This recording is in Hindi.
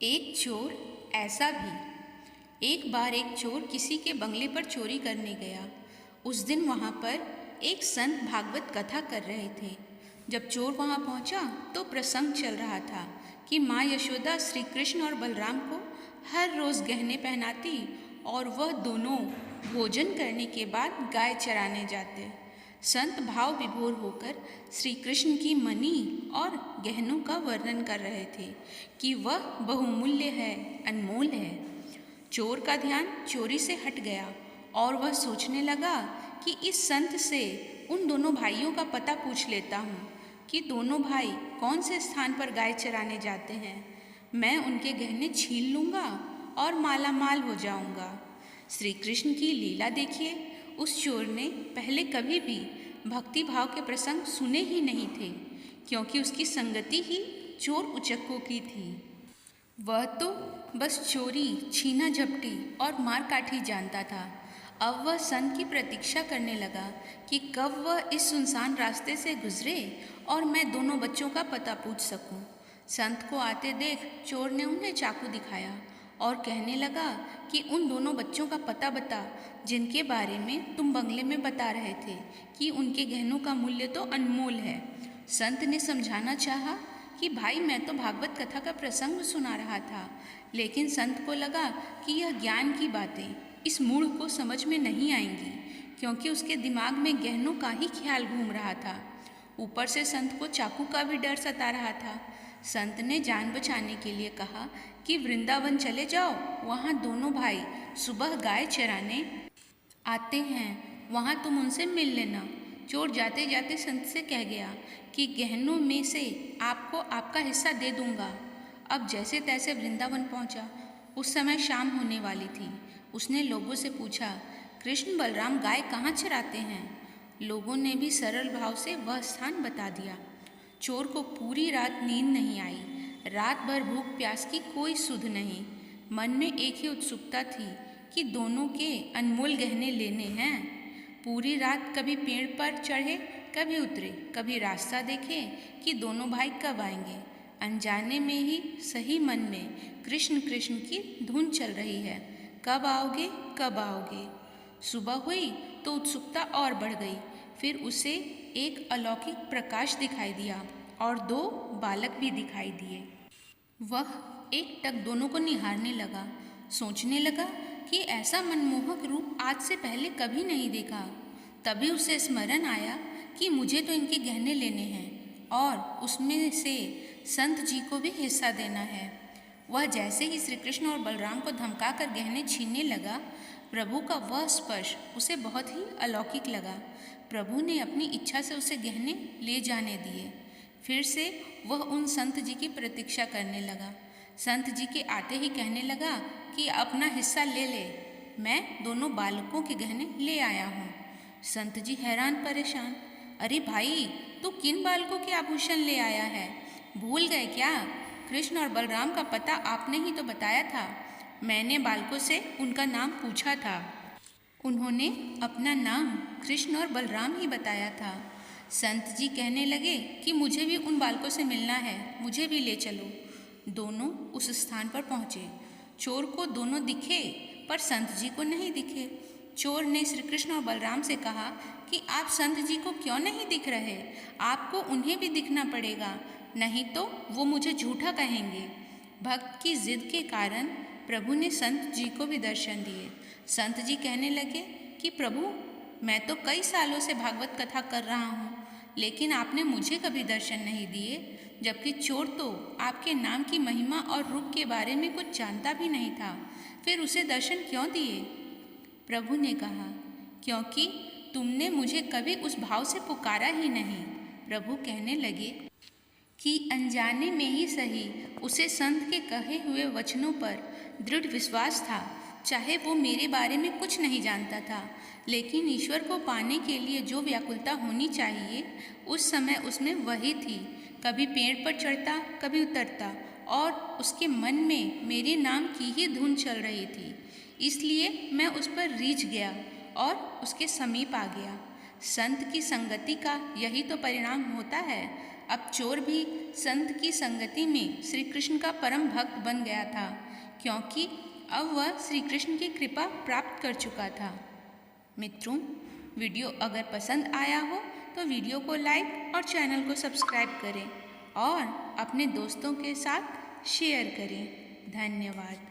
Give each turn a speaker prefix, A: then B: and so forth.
A: एक चोर ऐसा भी। एक बार एक चोर किसी के बंगले पर चोरी करने गया। उस दिन वहाँ पर एक संत भागवत कथा कर रहे थे। जब चोर वहाँ पहुँचा तो प्रसंग चल रहा था कि माँ यशोदा श्री कृष्ण और बलराम को हर रोज़ गहने पहनाती और वह दोनों भोजन करने के बाद गाय चराने जाते। संत भाव विभोर होकर श्री कृष्ण की मणि और गहनों का वर्णन कर रहे थे कि वह बहुमूल्य है, अनमोल है। चोर का ध्यान चोरी से हट गया और वह सोचने लगा कि इस संत से उन दोनों भाइयों का पता पूछ लेता हूँ कि दोनों भाई कौन से स्थान पर गाय चराने जाते हैं। मैं उनके गहने छीन लूँगा और मालामाल हो जाऊँगा। श्री कृष्ण की लीला देखिए। उस चोर ने पहले कभी भी भक्ति भाव के प्रसंग सुने ही नहीं थे, क्योंकि उसकी संगति ही चोर उचक्कों की थी। वह तो बस चोरी, छीना झपटी और मार काठी जानता था। अब वह संत की प्रतीक्षा करने लगा कि कब वह इस सुनसान रास्ते से गुजरे और मैं दोनों बच्चों का पता पूछ सकूं। संत को आते देख चोर ने उन्हें चाकू दिखाया और कहने लगा कि उन दोनों बच्चों का पता बता जिनके बारे में तुम बंगले में बता रहे थे कि उनके गहनों का मूल्य तो अनमोल है। संत ने समझाना चाहा कि भाई मैं तो भागवत कथा का प्रसंग सुना रहा था, लेकिन संत को लगा कि यह ज्ञान की बातें इस मूढ़ को समझ में नहीं आएंगी, क्योंकि उसके दिमाग में गहनों का ही ख्याल घूम रहा था। ऊपर से संत को चाकू का भी डर सता रहा था। संत ने जान बचाने के लिए कहा कि वृंदावन चले जाओ, वहाँ दोनों भाई सुबह गाय चराने आते हैं, वहाँ तुम उनसे मिल लेना। चोर जाते जाते संत से कह गया कि गहनों में से आपको आपका हिस्सा दे दूंगा। अब जैसे तैसे वृंदावन पहुंचा। उस समय शाम होने वाली थी। उसने लोगों से पूछा, कृष्ण बलराम गाय कहाँ चराते हैं? लोगों ने भी सरल भाव से वह स्थान बता दिया। चोर को पूरी रात नींद नहीं आई। रात भर भूख प्यास की कोई सुध नहीं। मन में एक ही उत्सुकता थी कि दोनों के अनमोल गहने लेने हैं। पूरी रात कभी पेड़ पर चढ़े, कभी उतरे, कभी रास्ता देखे कि दोनों भाई कब आएंगे। अनजाने में ही सही मन में कृष्ण कृष्ण की धुन चल रही है, कब आओगे, कब आओगे। सुबह हुई तो उत्सुकता और बढ़ गई। फिर उसे एक अलौकिक प्रकाश दिखाई दिया और दो बालक भी दिखाई दिए। वह एक टक दोनों को निहारने लगा। सोचने लगा कि ऐसा मनमोहक रूप आज से पहले कभी नहीं देखा। तभी उसे स्मरण आया कि मुझे तो इनके गहने लेने हैं और उसमें से संत जी को भी हिस्सा देना है। वह जैसे ही श्री कृष्ण और बलराम को धमकाकर गहने छीनने लगा, प्रभु का वह स्पर्श उसे बहुत ही अलौकिक लगा। प्रभु ने अपनी इच्छा से उसे गहने ले जाने दिए। फिर से वह उन संत जी की प्रतीक्षा करने लगा। संत जी के आते ही कहने लगा कि अपना हिस्सा ले ले, मैं दोनों बालकों के गहने ले आया हूँ। संत जी हैरान परेशान, अरे भाई, तू किन बालकों के आभूषण ले आया है? भूल गए क्या? कृष्ण और बलराम का पता आपने ही तो बताया था। मैंने बालकों से उनका नाम पूछा था। उन्होंने अपना नाम कृष्ण और बलराम ही बताया था। संत जी कहने लगे कि मुझे भी उन बालकों से मिलना है, मुझे भी ले चलो। दोनों उस स्थान पर पहुँचे। चोर को दोनों दिखे पर संत जी को नहीं दिखे। चोर ने श्री कृष्ण और बलराम से कहा कि आप संत जी को क्यों नहीं दिख रहे? आपको उन्हें भी दिखना पड़ेगा, नहीं तो वो मुझे झूठा कहेंगे। भक्त की जिद के कारण प्रभु ने संत जी को भी दर्शन दिए। संत जी कहने लगे कि प्रभु, मैं तो कई सालों से भागवत कथा कर रहा हूँ, लेकिन आपने मुझे कभी दर्शन नहीं दिए, जबकि चोर तो आपके नाम की महिमा और रूप के बारे में कुछ जानता भी नहीं था, फिर उसे दर्शन क्यों दिए? प्रभु ने कहा, क्योंकि तुमने मुझे कभी उस भाव से पुकारा ही नहीं। प्रभु कहने लगे कि अनजाने में ही सही उसे संत के कहे हुए वचनों पर दृढ़ विश्वास था। चाहे वो मेरे बारे में कुछ नहीं जानता था, लेकिन ईश्वर को पाने के लिए जो व्याकुलता होनी चाहिए उस समय उसमें वही थी। कभी पेड़ पर चढ़ता, कभी उतरता, और उसके मन में मेरे नाम की ही धुन चल रही थी। इसलिए मैं उस पर रीझ गया और उसके समीप आ गया। संत की संगति का यही तो परिणाम होता है। अब चोर भी संत की संगति में श्री कृष्ण का परम भक्त बन गया था, क्योंकि अब वह श्री कृष्ण की कृपा प्राप्त कर चुका था। मित्रों, वीडियो अगर पसंद आया हो तो वीडियो को लाइक और चैनल को सब्सक्राइब करें और अपने दोस्तों के साथ शेयर करें। धन्यवाद।